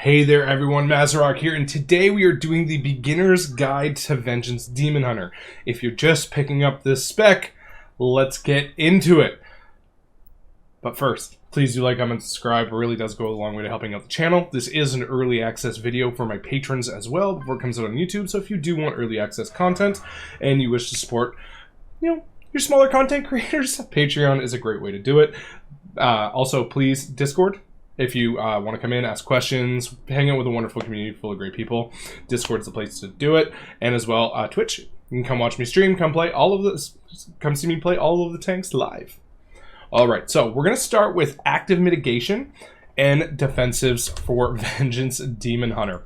Hey there everyone, Mazarok here, and today we are doing the Beginner's Guide to Vengeance Demon Hunter. If you're just picking up this spec, let's get into it. But first, please do like, comment, subscribe. It really does go a long way to helping out the channel. This is an early access video for my patrons as well before it comes out on YouTube, so if you do want early access content and you wish to support, your smaller content creators, Patreon is a great way to do it. Also, please, Discord. If you want to come in, ask questions, hang out with a wonderful community full of great people, Discord's the place to do it. And as well, Twitch. You can come watch me stream, come play all of this, come see me play all of the tanks live. Alright, so we're going to start with active mitigation and defensives for Vengeance Demon Hunter.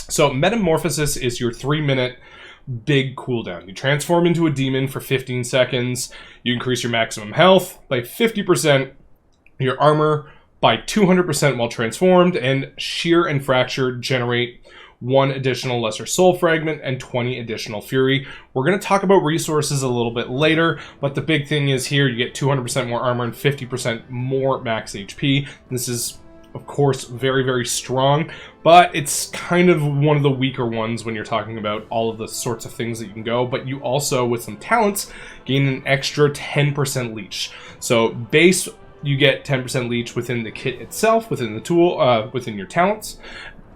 So Metamorphosis is your 3-minute big cooldown. You transform into a demon for 15 seconds, you increase your maximum health by 50%, your armor by 200% while transformed, and Shear and Fracture generate 1 additional Lesser Soul Fragment and 20 additional Fury. We're going to talk about resources a little bit later, but the big thing is here you get 200% more armor and 50% more max HP. This is, of course, very, very strong, but it's kind of one of the weaker ones when you're talking about all of the sorts of things that you can go, but you also, with some talents, gain an extra 10% leech. So base, you get 10% leech within the kit itself, within the tool, within your talents.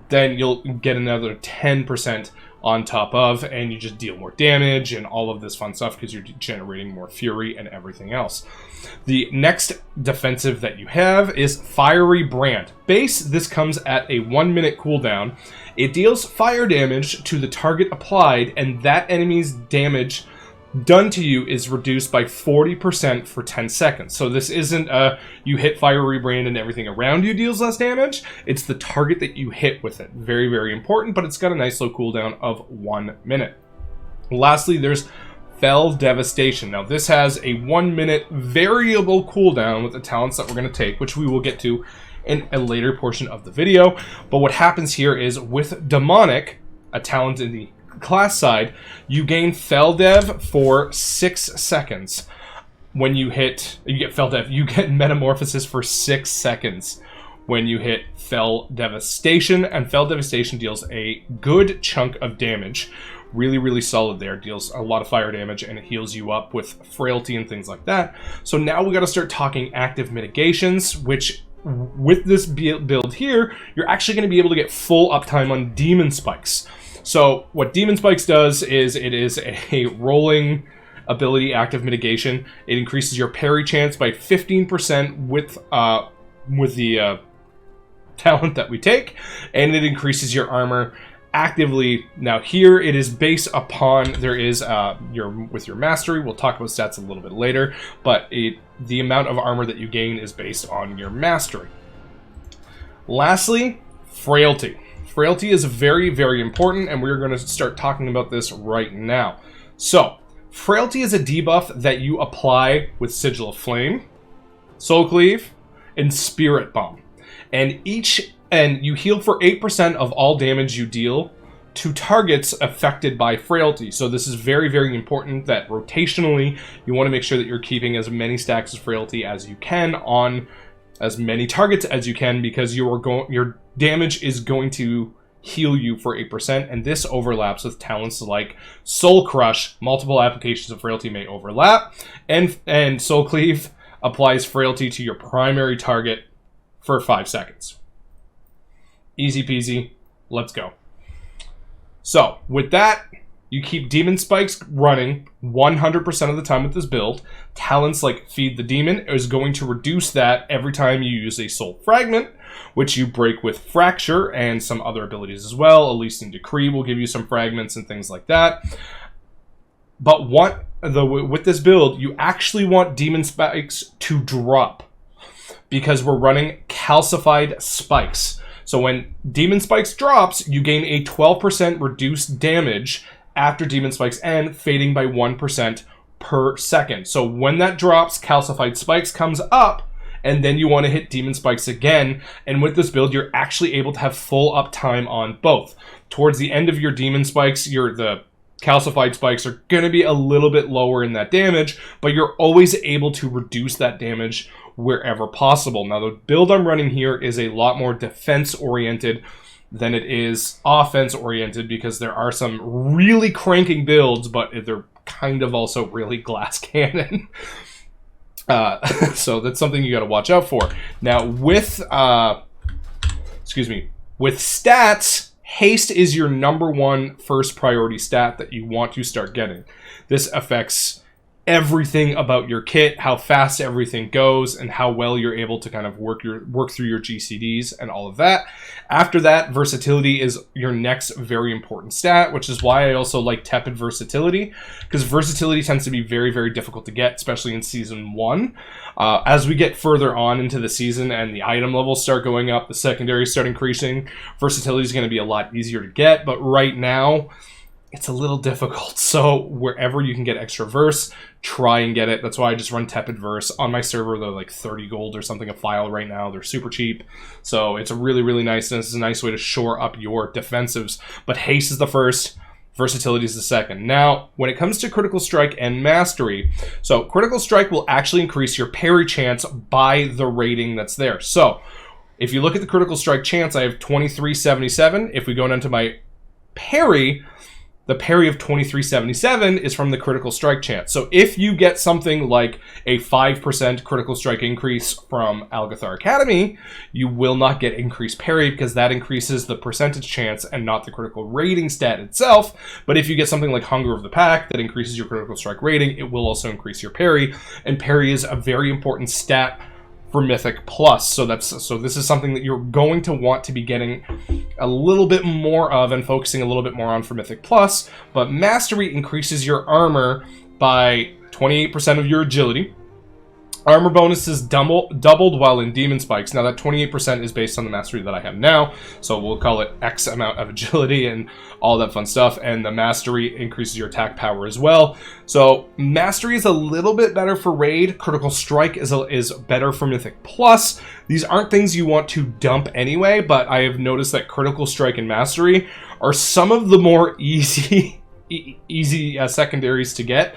Then you'll get another 10% on top of, and you just deal more damage and all of this fun stuff because you're generating more fury and everything else. The next defensive that you have is Fiery Brand. Base, this comes at a 1-minute cooldown. It deals fire damage to the target applied, and that enemy's damage done to you is reduced by 40% for 10 seconds. So this isn't you hit Fiery Brand and everything around you deals less damage. It's the target that you hit with it. Very, very important, but it's got a nice low cooldown of 1 minute. Lastly, there's Fell Devastation. Now this has a 1-minute variable cooldown with the talents that we're going to take, which we will get to in a later portion of the video. But what happens here is with Demonic, a talent in the class side, you gain Fell Dev for 6 seconds. When you get Fell Dev, you get Metamorphosis for 6 seconds when you hit Fell Devastation, and Fell Devastation deals a good chunk of damage. Really, really solid there. Deals a lot of fire damage, and it heals you up with frailty and things like that. So now we got to start talking active mitigations, which with this build here, you're actually going to be able to get full uptime on Demon Spikes. So what Demon Spikes does is it is a rolling ability active mitigation. It increases your parry chance by 15% with the talent that we take, and it increases your armor actively. Now here it is based upon, there is with your mastery, we'll talk about stats a little bit later, but the amount of armor that you gain is based on your mastery. Lastly, Frailty. Frailty is very, very important, and we're going to start talking about this right now. So, Frailty is a debuff that you apply with Sigil of Flame, Soul Cleave, and Spirit Bomb. And you heal for 8% of all damage you deal to targets affected by Frailty. So this is very, very important that rotationally, you want to make sure that you're keeping as many stacks of Frailty as you can on as many targets as you can, because your damage is going to heal you for 8%, and this overlaps with talents like Soul Crush. Multiple applications of Frailty may overlap, and Soul Cleave applies Frailty to your primary target for 5 seconds. Easy peasy, let's go. So, with that, you keep Demon Spikes running 100% of the time with this build. Talents like Feed the Demon is going to reduce that every time you use a Soul Fragment, which you break with Fracture and some other abilities as well. Elysian Decree will give you some fragments and things like that. But with this build, you actually want Demon Spikes to drop, because we're running Calcified Spikes. So when Demon Spikes drops, you gain a 12% reduced damage after Demon Spikes end, fading by 1% per second. So when that drops, Calcified Spikes comes up, and then you want to hit Demon Spikes again, and with this build, you're actually able to have full uptime on both. Towards the end of your Demon Spikes, the Calcified Spikes are going to be a little bit lower in that damage, but you're always able to reduce that damage wherever possible. Now, the build I'm running here is a lot more defense-oriented than it is offense-oriented, because there are some really cranking builds, but they're kind of also really glass cannon. So that's something you got to watch out for. Now, with with stats, haste is your #1 first priority stat that you want to start getting. This affects everything about your kit, how fast everything goes, and how well you're able to kind of work through your GCDs and all of that. After that, versatility is your next very important stat, which is why I also like tepid versatility, because versatility tends to be very, very difficult to get, especially in Season 1. As we get further on into the season and the item levels start going up, the secondaries start increasing, versatility is going to be a lot easier to get, but right now, it's a little difficult. So wherever you can get extra verse, try and get it. That's why I just run tepid verse. On my server, they're like 30 gold or something a file right now. They're super cheap. So it's a really, really nice, and this is a nice way to shore up your defensives. But haste is the first, versatility is the second. Now, when it comes to critical strike and mastery, so critical strike will actually increase your parry chance by the rating that's there. So if you look at the critical strike chance, I have 2377. If we go into my parry, the parry of 2377 is from the critical strike chance. So if you get something like a 5% critical strike increase from Algathar Academy, you will not get increased parry, because that increases the percentage chance and not the critical rating stat itself. But if you get something like Hunger of the Pack that increases your critical strike rating, it will also increase your parry. And parry is a very important stat for Mythic Plus. So this is something that you're going to want to be getting a little bit more of and focusing a little bit more on for Mythic Plus. But Mastery increases your armor by 28% of your agility. Armor bonus is doubled while in Demon Spikes. Now that 28% is based on the Mastery that I have now, so we'll call it X amount of agility and all that fun stuff. And the Mastery increases your attack power as well. So Mastery is a little bit better for Raid. Critical Strike is better for Mythic Plus. These aren't things you want to dump anyway, but I have noticed that Critical Strike and Mastery are some of the more easy secondaries to get.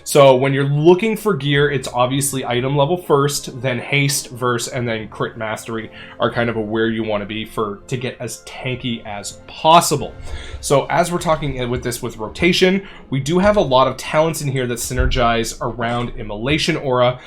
So when you're looking for gear, it's obviously item level first, then haste, verse, and then crit mastery are kind of where you want to be to get as tanky as possible. So as we're talking with rotation, we do have a lot of talents in here that synergize around Immolation Aura,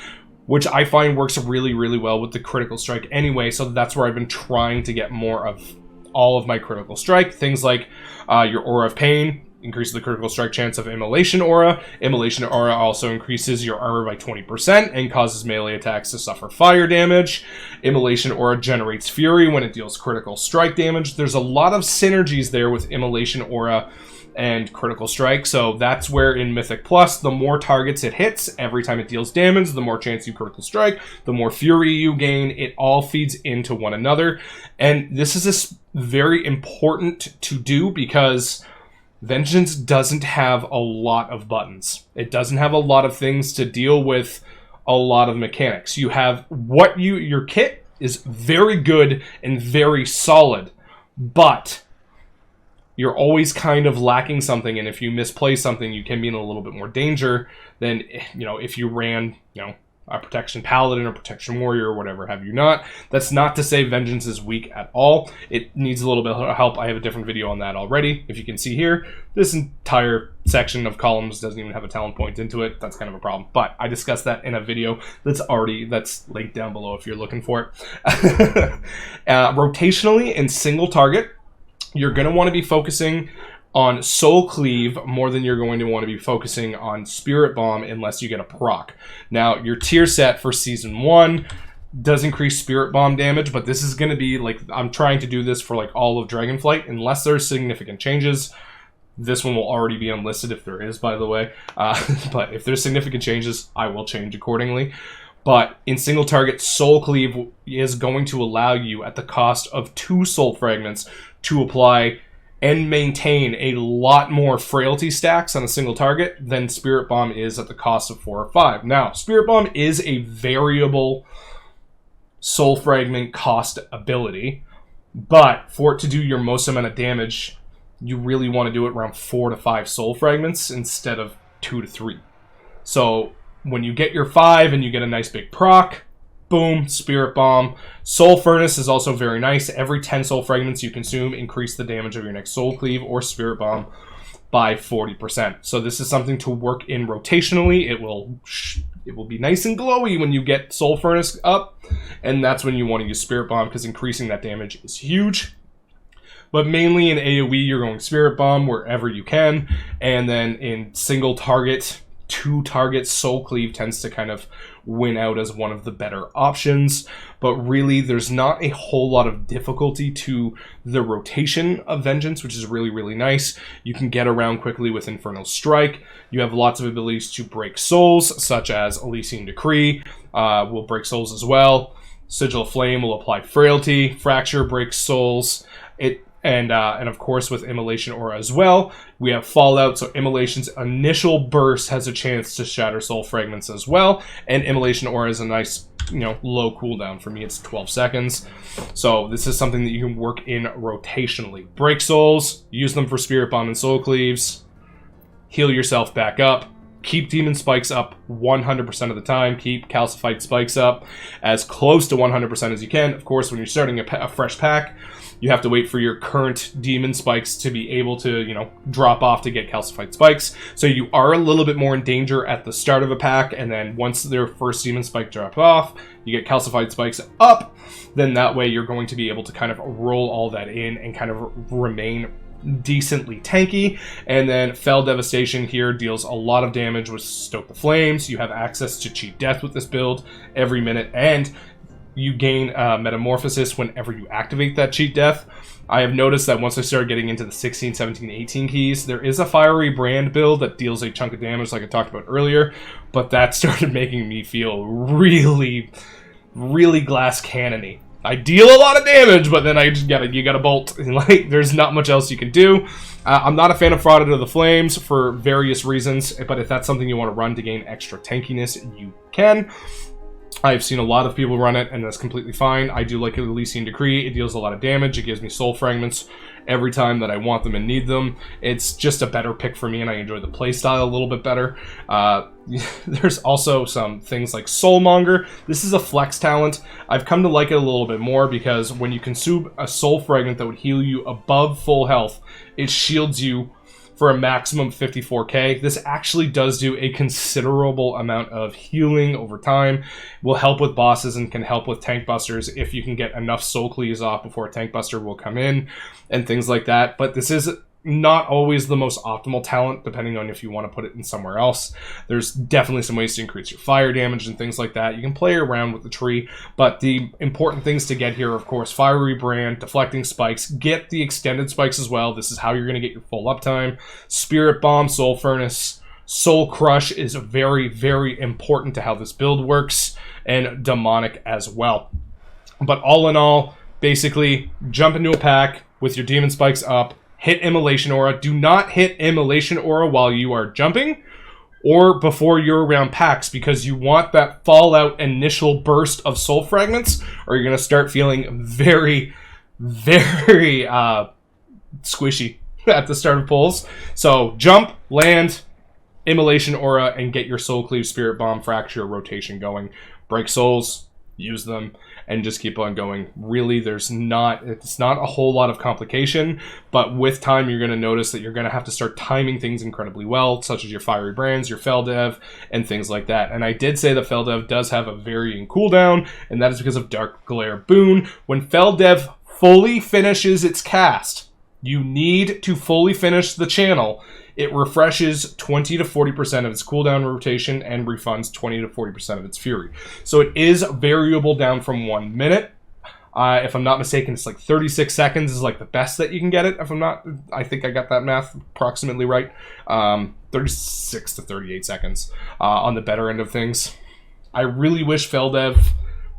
which I find works really, really well with the critical strike anyway. So that's where I've been trying to get more of all of my critical strike. Things like your Aura of Pain increases the critical strike chance of Immolation Aura. Immolation Aura also increases your armor by 20% and causes melee attacks to suffer fire damage. Immolation Aura generates Fury when it deals critical strike damage. There's a lot of synergies there with Immolation Aura and critical strike, so that's where in Mythic Plus, the more targets it hits, every time it deals damage, the more chance you critical strike, the more fury you gain. It all feeds into one another, and this is very important to do because Vengeance doesn't have a lot of buttons. It doesn't have a lot of things to deal with a lot of mechanics. You have your kit is very good and very solid, but you're always kind of lacking something, and if you misplay something, you can be in a little bit more danger than, if you ran, a Protection Paladin or Protection Warrior or whatever have you not. That's not to say Vengeance is weak at all. It needs a little bit of help. I have a different video on that already. If you can see here, this entire section of columns doesn't even have a talent point into it. That's kind of a problem. But I discussed that in a video that's linked down below if you're looking for it. Rotationally in single target, you're going to want to be focusing on Soul Cleave more than you're going to want to be focusing on Spirit Bomb unless you get a proc. Now, your tier set for Season 1 does increase Spirit Bomb damage, but this is going to be, I'm trying to do this for, all of Dragonflight. Unless there's significant changes, this one will already be unlisted if there is, by the way. But if there's significant changes, I will change accordingly. But in single target, Soul Cleave is going to allow you, at the cost of 2 Soul Fragments, to apply and maintain a lot more frailty stacks on a single target than Spirit Bomb is at the cost of 4 or 5. Now, Spirit Bomb is a variable soul fragment cost ability, but for it to do your most amount of damage, you really want to do it around 4 to 5 soul fragments instead of 2 to 3. So when you get your 5 and you get a nice big proc, Boom, Spirit Bomb. Soul Furnace is also very nice. Every 10 soul fragments you consume, increase the damage of your next Soul Cleave or Spirit Bomb by 40%. So this is something to work in rotationally. It will be nice and glowy when you get Soul Furnace up, and that's when you want to use Spirit Bomb, because increasing that damage is huge. But mainly in AoE, you're going Spirit Bomb wherever you can, and then in single target, 2 targets, Soul Cleave tends to kind of win out as one of the better options. But really, there's not a whole lot of difficulty to the rotation of Vengeance, which is really, really nice. You can get around quickly with Infernal Strike. You have lots of abilities to break souls, such as Elysian Decree will break souls as well. Sigil of Flame will apply Frailty. Fracture breaks souls. And of course with Immolation Aura as well, we have Fallout, so Immolation's initial burst has a chance to shatter soul fragments as well, and Immolation Aura is a nice, low cooldown. For me, it's 12 seconds. So this is something that you can work in rotationally. Break souls, use them for Spirit Bomb and Soul Cleaves, heal yourself back up, keep Demon Spikes up 100% of the time, keep Calcified Spikes up as close to 100% as you can. Of course, when you're starting a fresh pack, you have to wait for your current Demon Spikes to be able to, drop off to get Calcified Spikes. So you are a little bit more in danger at the start of a pack, and then once their first Demon Spike drops off, you get Calcified Spikes up. Then that way you're going to be able to kind of roll all that in and kind of remain decently tanky. And then Fell Devastation here deals a lot of damage with Stoke the Flames. You have access to Cheat Death with this build every minute, and you gain Metamorphosis whenever you activate that Cheat Death. I have noticed that once I started getting into the 16, 17, 18 keys, there is a Fiery Brand build that deals a chunk of damage like I talked about earlier, but that started making me feel really, really glass cannon-y. I deal a lot of damage, but then you gotta bolt. Like, there's not much else you can do. I'm not a fan of Frauded of the Flames for various reasons, but if that's something you want to run to gain extra tankiness, you can. I've seen a lot of people run it, and that's completely fine. I do like Elysian Decree. It deals a lot of damage. It gives me soul fragments every time that I want them and need them. It's just a better pick for me, and I enjoy the playstyle a little bit better. There's also some things like Soulmonger. This is a flex talent. I've come to like it a little bit more because when you consume a soul fragment that would heal you above full health, it shields you for a maximum 54k. This actually does do a considerable amount of healing over time. Will help with bosses and can help with tank busters if you can get enough soul cleaves off before a tank buster will come in and things like that. But this is not always the most optimal talent, depending on if you want to put it in somewhere else. There's definitely some ways to increase your fire damage and things like that. You can play around with the tree, but the important things to get here, of course, Fiery Brand, Deflecting Spikes, get the extended spikes as well. This is how you're going to get your full uptime. Spirit Bomb, Soul Furnace, Soul Crush is very, very important to how this build works, and Demonic as well. But all in all, basically, jump into a pack with your Demon Spikes up, hit Immolation Aura. Do not hit Immolation Aura while you are jumping or before you're around packs, because you want that Fallout initial burst of soul fragments, or you're going to start feeling very, very squishy at the start of pulls. So jump, land, Immolation Aura, and get your Soul Cleave, Spirit Bomb, Fracture rotation going. Break souls, use them, and just keep on going. Really, it's not a whole lot of complication, but with time you're going to notice that you're going to have to start timing things incredibly well, such as your Fiery Brands, your Feldev, and things like that. And I did say that Feldev does have a varying cooldown, and that is because of Dark Glare Boon. When Feldev fully finishes its cast, you need to fully finish the channel. It refreshes 20 to 40% of its cooldown rotation and refunds 20 to 40% of its fury. So it is variable down from 1 minute. If I'm not mistaken, it's like 36 seconds is like the best that you can get it. I think I got that math approximately right. 36 to 38 seconds on the better end of things. I really wish Feldev,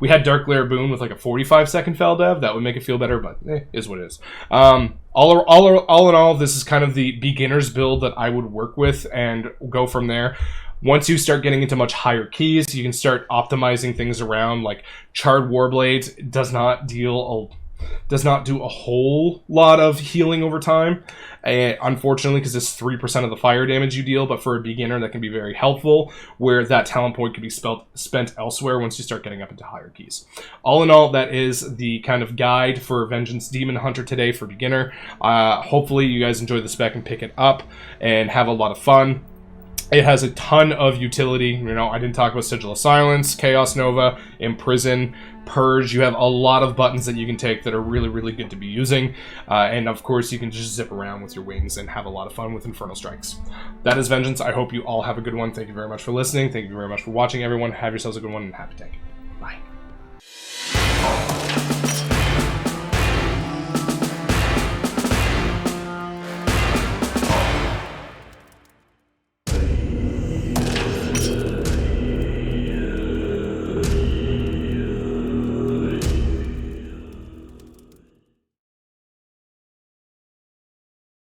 we had Dark Glare Boon with like a 45-second Feldev. That would make it feel better, but is what it is. All in all, this is kind of the beginner's build that I would work with and go from there. Once you start getting into much higher keys, you can start optimizing things around, like Charred Warblades does not deal Does not do a whole lot of healing over time, unfortunately, because it's 3% of the fire damage you deal, but for a beginner that can be very helpful, where that talent point could be spent elsewhere once you start getting up into higher keys. All in all, that is the kind of guide for Vengeance Demon Hunter today for beginner. Hopefully you guys enjoy the spec and pick it up and have a lot of fun. It has a ton of utility. You know, I didn't talk about Sigil of Silence, Chaos Nova, Imprison, Purge. You have a lot of buttons that you can take that are really, really good to be using. And of course, you can just zip around with your wings and have a lot of fun with Infernal Strikes. That is Vengeance. I hope you all have a good one. Thank you very much for listening. Thank you very much for watching, everyone. Have yourselves a good one and happy tanking.